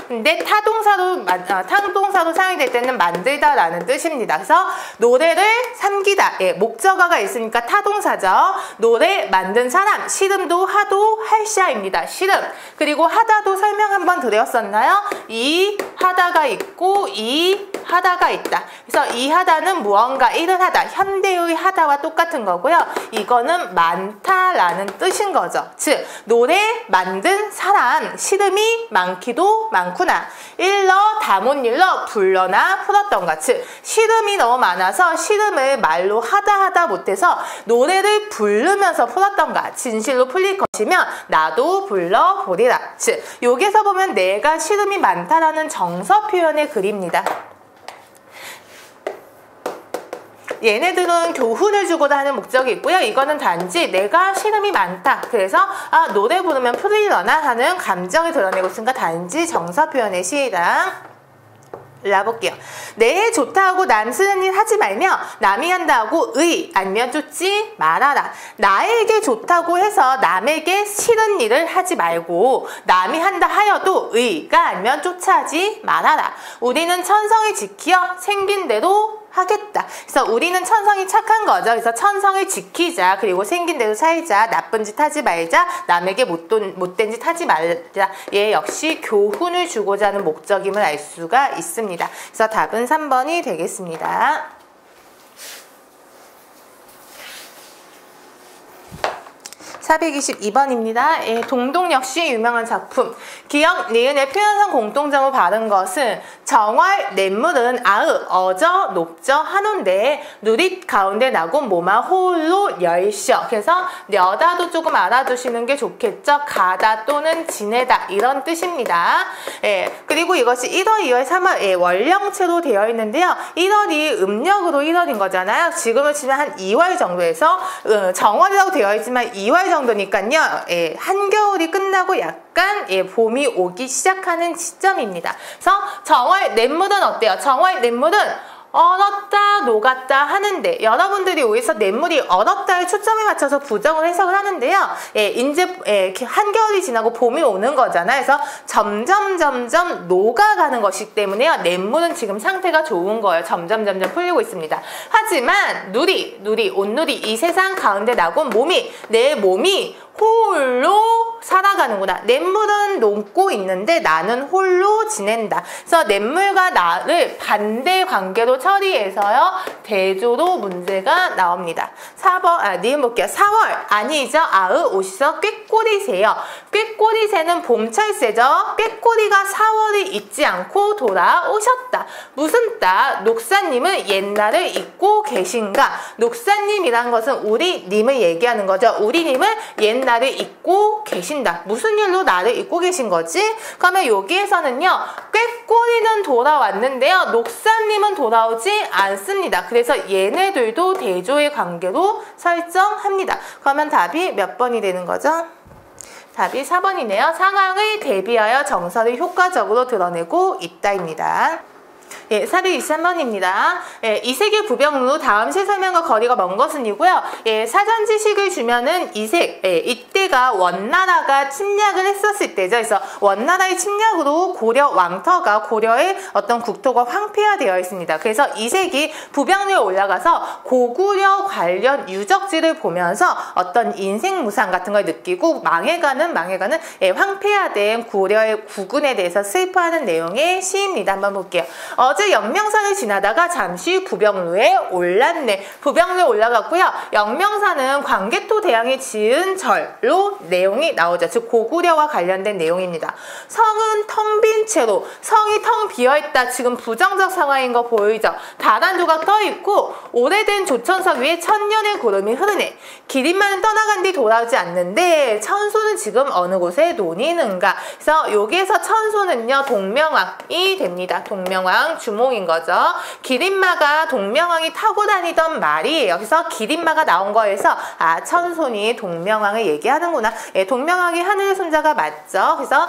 근데 타동사로 사용이 될 때는 만들다라는 뜻입니다. 그래서 노래를 삼기다. 예, 목적어가 있으니까 타동사죠. 노래 만든 사람. 시름도 하도 할샤입니다. 시름. 그리고 하다도 설명 한번 드렸었나요? 이 하다가 있고 이 하다가 있다. 그래서 이 하다는 무언가 일을 하다. 현대의 하다와 똑같은 거고요. 이거는 많다라는 뜻인 거죠. 즉 노래 만든 사람. 시름이 많기도 많구나. 일러 다 못 일러 불러나 풀었던가. 즉 시름이 너무 많아서 시름을 말로 하다 못해서 노래를 부르면서 풀었던가. 진실로 풀릴 것이면 나도 불러보리라. 즉 여기서 보면 내가 시름이 많다라는 정서 표현의 글입니다. 얘네들은 교훈을 주고자 하는 목적이 있고요. 이거는 단지 내가 시름이 많다. 그래서 노래 부르면 풀리려나 하는 감정을 드러내고 있으니까 단지 정서 표현의 시이다. 라볼게요. 내 좋다 하고 남 쓰는 일 하지 말며 남이 한다 하고 아니면 쫓지 말아라. 나에게 좋다고 해서 남에게 싫은 일을 하지 말고 남이 한다 하여도 의가 아니면 쫓아하지 말아라. 우리는 천성을 지키어 생긴 대로 하겠다. 그래서 우리는 천성이 착한 거죠. 그래서 천성을 지키자. 그리고 생긴 대로 살자. 나쁜 짓 하지 말자. 남에게 못된 짓 하지 말자. 얘 역시 교훈을 주고자 하는 목적임을 알 수가 있습니다. 그래서 답은 3번이 되겠습니다. 422번입니다. 예, 동동 역시 유명한 작품. 기역, 니은의 표현상 공통점을 받은 것은 정월, 냇물은 아으, 어저, 높저, 한온데 누릿 가운데 나고 모마 홀로 열셔. 그래서 려다도 조금 알아두시는 게 좋겠죠. 가다 또는 지내다 이런 뜻입니다. 예, 그리고 이것이 1월, 2월, 3월 예, 원령체로 되어 있는데요. 1월이 음력으로 1월인 거잖아요. 지금은 치면 한 2월 정도에서 정월이라고 되어 있지만 2월 정도니까요. 예, 한겨울이 끝나고 약간 예, 봄이 오기 시작하는 시점입니다. 그래서 정월 냇물은 어때요? 정월 냇물은 얼었다 녹았다 하는데 여러분들이 여기서 냇물이 얼었다에 초점을 맞춰서 부정을 해석을 하는데요. 예, 이제 한겨울이 지나고 봄이 오는 거잖아요. 그래서 점점 녹아가는 것이기 때문에요. 냇물은 지금 상태가 좋은 거예요. 점점 풀리고 있습니다. 하지만 온누리 이 세상 가운데 나고 내 몸이 홀로 살아가는구나. 냇물은 녹고 있는데 나는 홀로 지낸다. 그래서 냇물과 나를 반대 관계로 처리해서요. 대조로 문제가 나옵니다. 4번, 니은 볼게요. 4월 아니죠. 아으 오시서 꾀꼬리새요. 꾀꼬리새는 봄철새죠. 꾀꼬리가 4월을 잊지 않고 돌아오셨다. 무슨 따? 녹사님은 옛날을 잊고 계신가? 녹사님이란 것은 우리 님을 얘기하는 거죠. 우리 님은 옛날을 잊고 계신다. 무슨 일로 나를 잊고 계신 거지? 그러면 여기에서는요. 꾀꼬리는 돌아왔는데요. 녹사님은 돌아오지 않습니다. 그래서 얘네들도 대조의 관계로 설정합니다. 그러면 답이 몇 번이 되는 거죠? 답이 4번이네요. 상황을 대비하여 정서를 효과적으로 드러내고 있다입니다. 예, 423번입니다. 예, 이색의 부병로 다음 시 설명과 거리가 먼 것은이고요. 예, 사전 지식을 주면은 이색, 예, 이때가 원나라가 침략을 했었을 때죠. 그래서 원나라의 침략으로 고려 왕터가 고려의 어떤 국토가 황폐화되어 있습니다. 그래서 이색이 부병로에 올라가서 고구려 관련 유적지를 보면서 어떤 인생무상 같은 걸 느끼고 망해가는 예, 황폐화된 고려의 국군에 대해서 슬퍼하는 내용의 시입니다. 한번 볼게요. 어제 영명산을 지나다가 잠시 부병루에 올랐네. 부병루에 올라갔고요. 영명산은 광개토 대왕이 지은 절로 내용이 나오죠. 즉 고구려와 관련된 내용입니다. 성은 텅 빈 채로, 성이 텅 비어있다. 지금 부정적 상황인 거 보이죠? 달 한 조각 떠있고 오래된 조천석 위에 천년의 구름이 흐르네. 기린만은 떠나간 뒤 돌아오지 않는데 천소는 지금 어느 곳에 논이는가. 그래서 여기에서 천소는요 동명왕이 됩니다. 동명왕 주몽인 거죠. 기린마가 동명왕이 타고 다니던 말이에요. 그래서 기린마가 나온 거에서 천손이 동명왕을 얘기하는구나. 예, 동명왕이 하늘의 손자가 맞죠. 그래서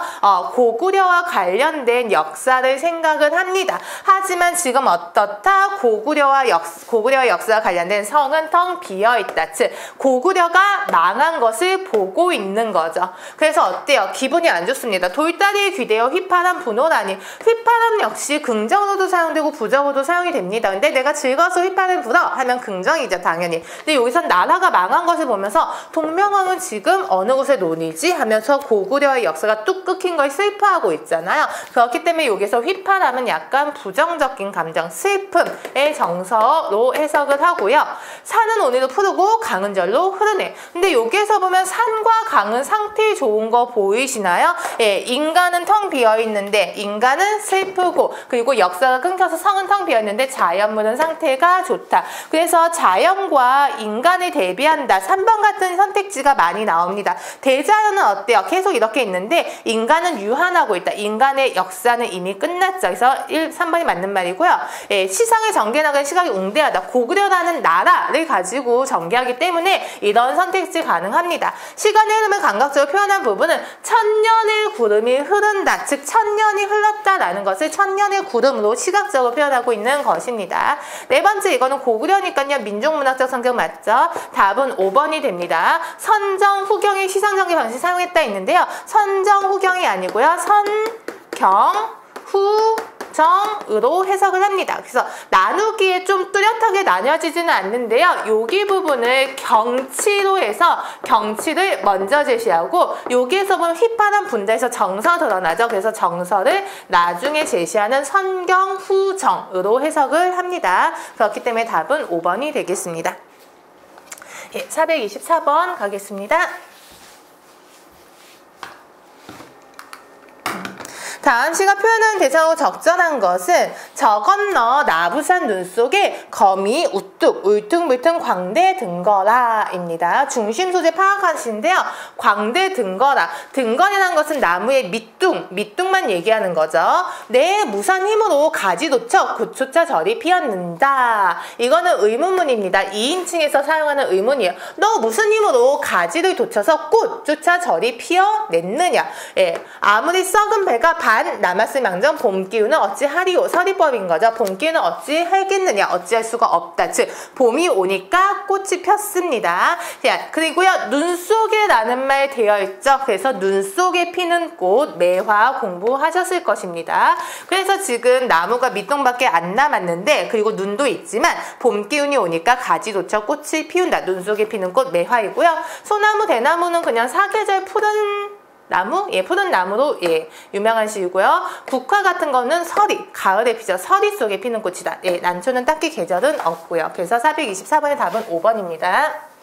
고구려와 관련된 역사를 생각을 합니다. 하지만 지금 어떻다? 고구려와 역사와 관련된 성은 텅 비어있다. 즉 고구려가 망한 것을 보고 있는 거죠. 그래서 어때요? 기분이 안 좋습니다. 돌다리에 귀대어 휘파람 분호라니. 휘파람 역시 긍정으로도 사용되고 부정으로도 사용이 됩니다. 근데 내가 즐거워서 휘파람 불어 하면 긍정이죠, 당연히. 근데 여기선 나라가 망한 것을 보면서 동명왕은 지금 어느 곳에 논이지? 하면서 고구려의 역사가 뚝 끊긴 걸 슬퍼하고 있잖아요. 그렇기 때문에 여기서 휘파람은 약간 부정적인 감정, 슬픔의 정서로 해석을 하고요. 산은 오늘도 푸르고 강은 절로 흐르네. 근데 여기에서 보면 산과 강은 상태 좋은 거 보이시나요? 예, 인간은 텅 비어있는데 인간은 슬프고, 그리고 역사가 끊겨서 성은 텅 비어있는데 자연물은 상태가 좋다. 그래서 자연과 인간을 대비한다. 3번 같은 선택지가 많이 나옵니다. 대자연은 어때요? 계속 이렇게 있는데 인간은 유한하고 있다. 인간의 역사는 이미 끝났죠. 그래서 3번이 맞는 말이고요. 예, 시상을 전개나가는 시각이 웅대하다. 고구려라는 나라를 가지고 전개하기 때문에 이런 선택지 가능합니다. 시간의 흐름을 감각적으로 표현한 부분은 천년의 구름이 흐른다. 즉 천년이 흘렀다라는 것을 천년의 구름으로 시각적으로 표현하고 있는 것입니다. 네 번째, 이거는 고구려니까요. 민족문학적 성격 맞죠? 답은 5번이 됩니다. 선정, 후경의 시상전개 방식 사용했다 있는데요. 선정, 후경이 아니고요. 선경, 후정으로 해석을 합니다. 그래서 나누기에 좀 뚜렷하게 나뉘어지지는 않는데요. 여기 부분을 경치로 해서 경치를 먼저 제시하고, 여기에서 보면 휘파람 분자에서 정서 드러나죠. 그래서 정서를 나중에 제시하는 선경, 후정으로 해석을 합니다. 그렇기 때문에 답은 5번이 되겠습니다. 예, 424번 가겠습니다. 다음 시가 표현하는 대상으로 적절한 것은 저 건너 나부산 눈 속에 거미 우뚝 울퉁불퉁 광대 등거라 입니다. 중심 소재 파악하시는데요. 광대 등거라. 등거리라는 것은 나무의 밑둥만 얘기하는 거죠. 내 무산 힘으로 가지 놓쳐 꽃조차 저리 피었는다. 이거는 의문문입니다. 2인칭에서 사용하는 의문이에요. 너 무슨 힘으로 가지를 돋쳐서 꽃조차 저리 피어냈느냐. 예, 아무리 썩은 배가 반 남았을망정 봄기운은 어찌하리오. 서리법인 거죠. 봄기운은 어찌하겠느냐. 어찌할 수가 없다. 즉 봄이 오니까 꽃이 폈습니다. 자, 그리고요. 눈 속에 라는 말 되어 있죠. 그래서 눈 속에 피는 꽃, 매화 공부하셨을 것입니다. 그래서 지금 나무가 밑동밖에 안 남았는데, 그리고 눈도 있지만 봄 기운이 오니까 가지 놓쳐 꽃을 피운다. 눈 속에 피는 꽃, 매화이고요. 소나무, 대나무는 그냥 사계절 푸른 나무? 예, 푸른 나무로 예, 유명한 시이고요. 국화 같은 거는 서리, 가을에 피죠. 서리 속에 피는 꽃이다. 예, 난초는 딱히 계절은 없고요. 그래서 424번의 답은 5번입니다.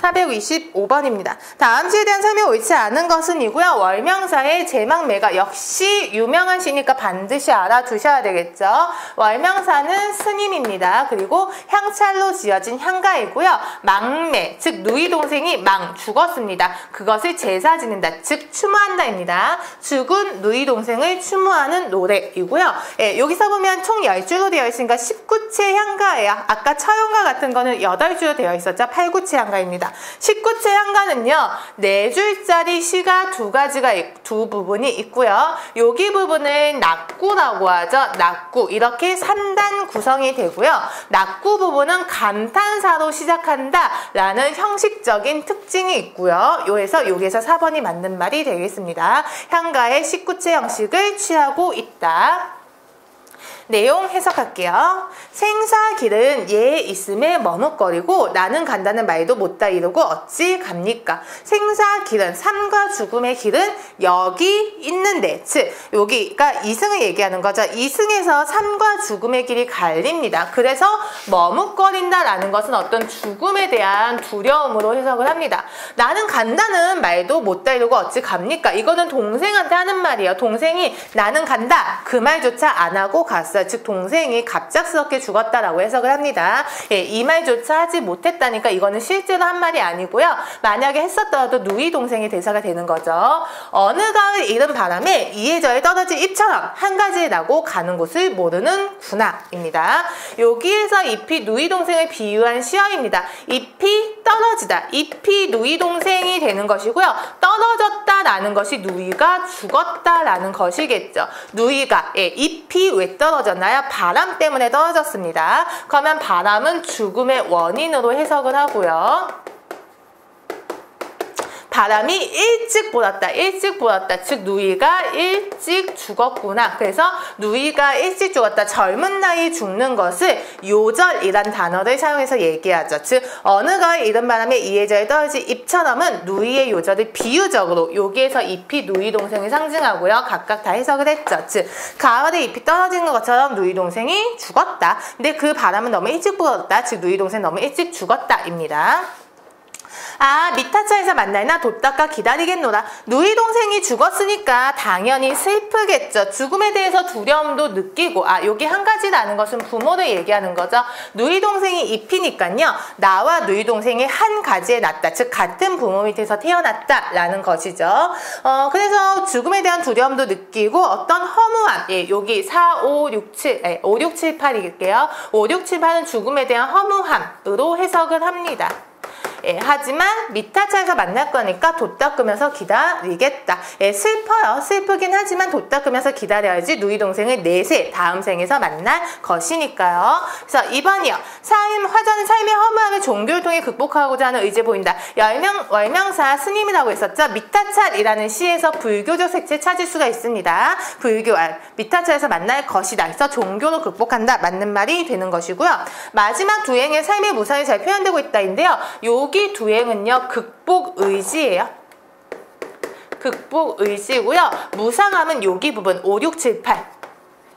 425번입니다. 다음 시에 대한 설명이 옳지 않은 것은 이고요. 월명사의 제망매가 역시 유명한 시니까 반드시 알아두셔야 되겠죠. 월명사는 스님입니다. 그리고 향찰로 지어진 향가이고요. 망매, 즉 누이 동생이 죽었습니다. 그것을 제사 지낸다, 즉 추모한다입니다. 죽은 누이 동생을 추모하는 노래이고요. 예, 여기서 보면 총 10줄로 되어 있으니까 19채 향가예요. 아까 처형가 같은 거는 8줄로 되어 있었죠. 8구채 향가입니다. 19채 향가는요, 4줄짜리 시가 두 부분이 있고요. 여기 부분을 낙구라고 하죠. 낙구. 이렇게 3단 구성이 되고요. 낙구 부분은 감탄사로 시작한다 라는 형식적인 특징이 있고요. 여기에서 4번이 맞는 말이 되겠습니다. 향가의 19채 형식을 취하고 있다. 내용 해석할게요. 생사길은 얘 있음에 머뭇거리고 나는 간다는 말도 못다 이루고 어찌 갑니까? 생사길은 삶과 죽음의 길은 여기 있는데, 즉 여기가 이승을 얘기하는 거죠. 이승에서 삶과 죽음의 길이 갈립니다. 그래서 머뭇거린다라는 것은 어떤 죽음에 대한 두려움으로 해석을 합니다. 나는 간다는 말도 못다 이루고 어찌 갑니까? 이거는 동생한테 하는 말이에요. 동생이 나는 간다 그 말조차 안 하고 갔어요. 즉 동생이 갑작스럽게 죽었다라고 해석을 합니다. 예, 이 말조차 하지 못했다니까 이거는 실제로 한 말이 아니고요. 만약에 했었더라도 누이 동생의 대사가 되는 거죠. 어느 가을 이른 바람에 이해저에 떨어진 잎처럼 한 가지에 나고 가는 곳을 모르는구나 입니다. 여기에서 잎이 누이 동생을 비유한 시어입니다. 잎이 떨어지다. 잎이 누이 동생이 되는 것이고요. 떨어졌다라는 것이 누이가 죽었다라는 것이겠죠. 누이가 잎이 왜 떨어졌나요? 바람 때문에 떨어졌습니다. 그러면 바람은 죽음의 원인으로 해석을 하고요. 바람이 일찍 불었다. 일찍 불었다. 즉 누이가 일찍 죽었구나. 그래서 누이가 일찍 죽었다. 젊은 나이에 죽는 것을 요절이란 단어를 사용해서 얘기하죠. 즉 어느 가을 이른 바람에 이해저에 떨어진 잎처럼은 누이의 요절을 비유적으로 여기에서 잎이 누이 동생을 상징하고요. 각각 다 해석을 했죠. 즉 가을에 잎이 떨어지는 것처럼 누이 동생이 죽었다. 근데 그 바람은 너무 일찍 불었다. 즉 누이 동생 너무 일찍 죽었다입니다. 아, 미타차에서 만날나 돛닦아 기다리겠노라. 누이 동생이 죽었으니까 당연히 슬프겠죠. 죽음에 대해서 두려움도 느끼고, 여기 한 가지라는 것은 부모를 얘기하는 거죠. 누이 동생이 잎이니까요. 나와 누이 동생이 한 가지에 났다. 즉 같은 부모 밑에서 태어났다라는 것이죠. 그래서 죽음에 대한 두려움도 느끼고 어떤 허무함, 여기 4, 5, 6, 7, 5, 6, 7, 8일게요. 5, 6, 7, 8은 죽음에 대한 허무함으로 해석을 합니다. 하지만 미타차에서 만날 거니까 돛 닦으면서 기다리겠다. 슬퍼요. 슬프긴 하지만 돛 닦으면서 기다려야지 누이 동생을 내세 다음 생에서 만날 것이니까요. 그래서 2번이요. 화자는 삶의 허무함을 종교를 통해 극복하고자 하는 의지에 보인다. 월명사 스님이라고 했었죠. 미타차이라는 시에서 불교적 색채 찾을 수가 있습니다. 불교 미타차에서 만날 것이다. 그래서 종교로 극복한다. 맞는 말이 되는 것이고요. 마지막 두 행의 삶의 무상이 잘 표현되고 있다인데요. 여기 두 행은요, 극복 의지예요. 극복 의지고요. 무상함은 여기 부분 5, 6, 7, 8.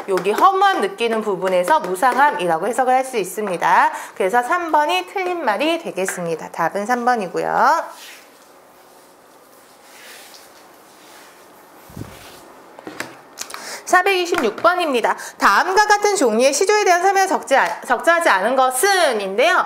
여기 허무함 느끼는 부분에서 무상함이라고 해석을 할 수 있습니다. 그래서 3번이 틀린 말이 되겠습니다. 답은 3번이고요. 426번입니다. 다음과 같은 종류의 시조에 대한 설명을 적절하지 않은 것은 인데요.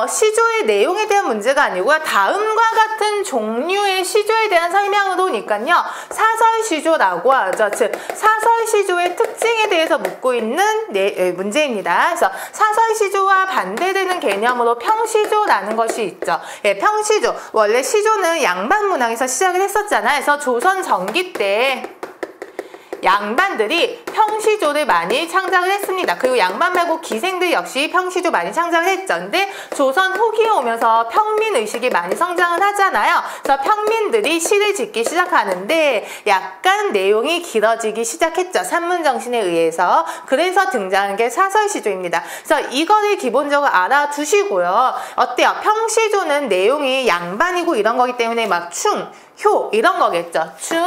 시조의 내용에 대한 문제가 아니고요. 다음과 같은 종류의 시조에 대한 설명으로니까요. 사설시조라고 하죠. 즉 사설시조의 특징에 대해서 묻고 있는 문제입니다. 그래서 사설시조와 반대되는 개념으로 평시조라는 것이 있죠. 평시조. 원래 시조는 양반 문학에서 시작을 했었잖아요. 그래서 조선 전기 때 양반들이 평시조를 많이 창작을 했습니다. 그리고 양반 말고 기생들 역시 평시조 많이 창작을 했죠. 근데 조선 후기에 오면서 평민의식이 많이 성장을 하잖아요. 그래서 평민들이 시를 짓기 시작하는데 약간 내용이 길어지기 시작했죠. 산문정신에 의해서. 그래서 등장한 게 사설시조입니다. 그래서 이거를 기본적으로 알아두시고요. 어때요? 평시조는 내용이 양반이고 이런 거기 때문에 막 충, 효 이런 거겠죠. 충,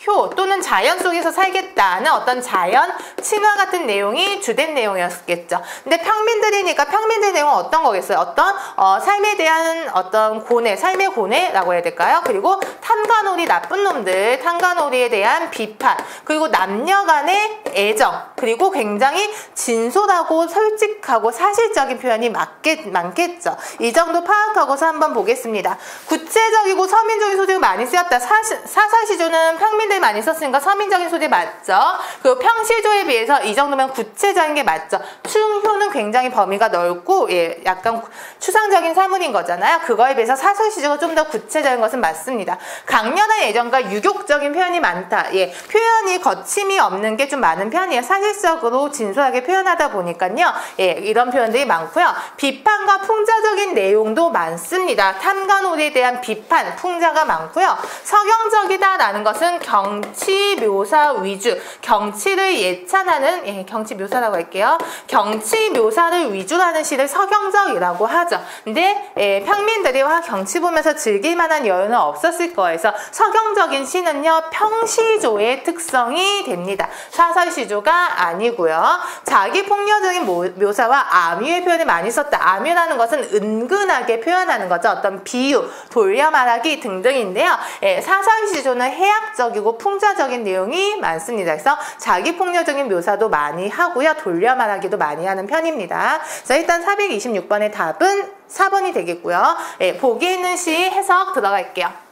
효 또는 자연 속에서 살겠다는 어떤 자연 칭화 같은 내용이 주된 내용이었겠죠. 근데 평민들이니까 평민들 내용은 어떤 거겠어요? 어떤 삶에 대한 어떤 고뇌, 삶의 고뇌라고 해야 될까요? 그리고 탐관오리 나쁜 놈들, 탐관오리에 대한 비판, 그리고 남녀 간의 애정, 그리고 굉장히 진솔하고 솔직하고 사실적인 표현이 많겠죠. 이 정도 파악하고서 한번 보겠습니다. 구체적이고 서민적인 소재가 많이 쓰였다. 사설시조는 평민들 많이 썼으니까 서민적인 소재 맞죠? 그리고 평시조에 비해서 이 정도면 구체적인 게 맞죠? 충효는 굉장히 범위가 넓고 약간 추상적인 사문인 거잖아요. 그거에 비해서 사설시조가 좀 더 구체적인 것은 맞습니다. 강렬한 애정과 유격적인 표현이 많다. 표현이 거침이 없는 게 좀 많은 많은 편이에요. 사실적으로 진솔하게 표현하다 보니까요. 예, 이런 표현들이 많고요. 비판과 풍자적인 내용도 많습니다. 탐관오리에 대한 비판, 풍자가 많고요. 서경적이다라는 것은 경치 묘사 위주, 경치를 예찬하는, 예, 경치 묘사라고 할게요. 경치 묘사를 위주로 하는 시를 서경적이라고 하죠. 근데 예, 평민들이 경치 보면서 즐길 만한 여유는 없었을 거예요. 그래서 서경적인 시는요, 평시조의 특성이 됩니다. 사설시조가 아니고요. 자기 폭력적인 묘사와 암유의 표현을 많이 썼다. 암유라는 것은 은근하게 표현하는 거죠. 어떤 비유, 돌려 말하기 등등인데요. 예, 사설시조는 해학적이고 풍자적인 내용이 많습니다. 그래서 자기 폭력적인 묘사도 많이 하고요. 돌려 말하기도 많이 하는 편입니다. 그래서 일단 426번의 답은 4번이 되겠고요. 예, 보기에 있는 시 해석 들어갈게요.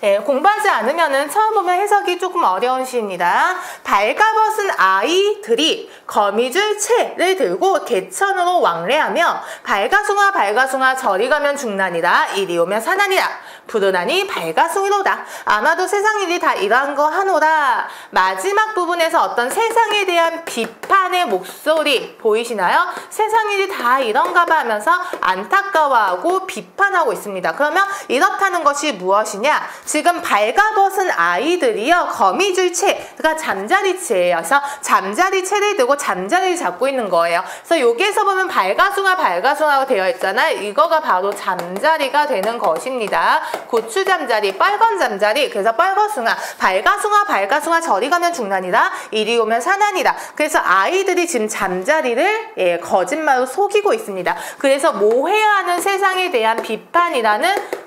예, 공부하지 않으면은 처음 보면 해석이 조금 어려운 시입니다. 발가벗은 아이들이 거미줄 채를 들고 개천으로 왕래하며 발가숭아 발가숭아 저리 가면 중난이다 이리 오면 산난이다 부르나니 발가숭이로다. 아마도 세상 일이 다 이러한 거 하노라. 마지막 부분에서 어떤 세상에 대한 비판의 목소리 보이시나요? 세상 일이 다 이런가 봐 하면서 안타까워하고 비판하고 있습니다. 그러면 이렇다는 것이 무엇이냐? 지금 발가벗은 아이들이요, 거미줄채, 그러니까 잠자리채예요. 그래서 잠자리채를 들고 잠자리를 잡고 있는 거예요. 그래서 여기에서 보면 발가숭아 발가숭아가 되어 있잖아요. 이거가 바로 잠자리가 되는 것입니다. 고추 잠자리, 빨간 잠자리, 그래서 빨거숭아, 발가숭아 발가숭아 저리 가면 중난이다 이리 오면 산난이다. 그래서 아이들이 지금 잠자리를, 예, 거짓말로 속이고 있습니다. 그래서 모해하는 세상에 대한 비판이라는,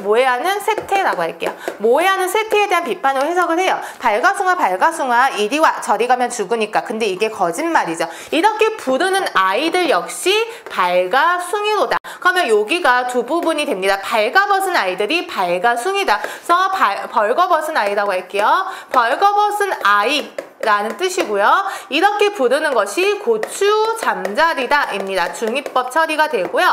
모해하는 세태라고 할게요. 모해하는 세태에 대한 비판으로 해석을 해요. 발가숭아 발가숭아 이리 와 저리 가면 죽으니까. 근데 이게 거짓말이죠. 이렇게 부르는 아이들 역시 발가숭이로다. 그러면 여기가 두 부분이 됩니다. 발가벗은 아이들이 발가숭이다. 그래서 벌거벗은 아이라고 할게요. 벌거벗은 아이 라는 뜻이고요. 이렇게 부르는 것이 고추 잠자리다 입니다. 중위법 처리가 되고요.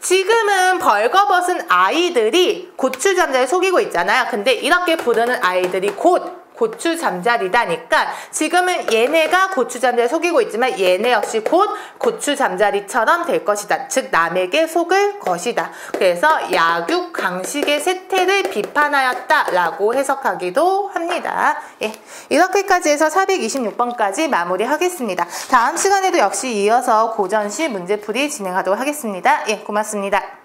지금은 벌거벗은 아이들이 고추 잠자리 속이고 있잖아요. 근데 이렇게 부르는 아이들이 곧 고추 잠자리다니까 지금은 얘네가 고추 잠자리 속이고 있지만 얘네 역시 곧 고추 잠자리처럼 될 것이다. 즉 남에게 속을 것이다. 그래서 약육 강식의 세태를 비판하였다라고 해석하기도 합니다. 예, 이렇게까지 해서 426번까지 마무리하겠습니다. 다음 시간에도 역시 이어서 고전시 문제풀이 진행하도록 하겠습니다. 예, 고맙습니다.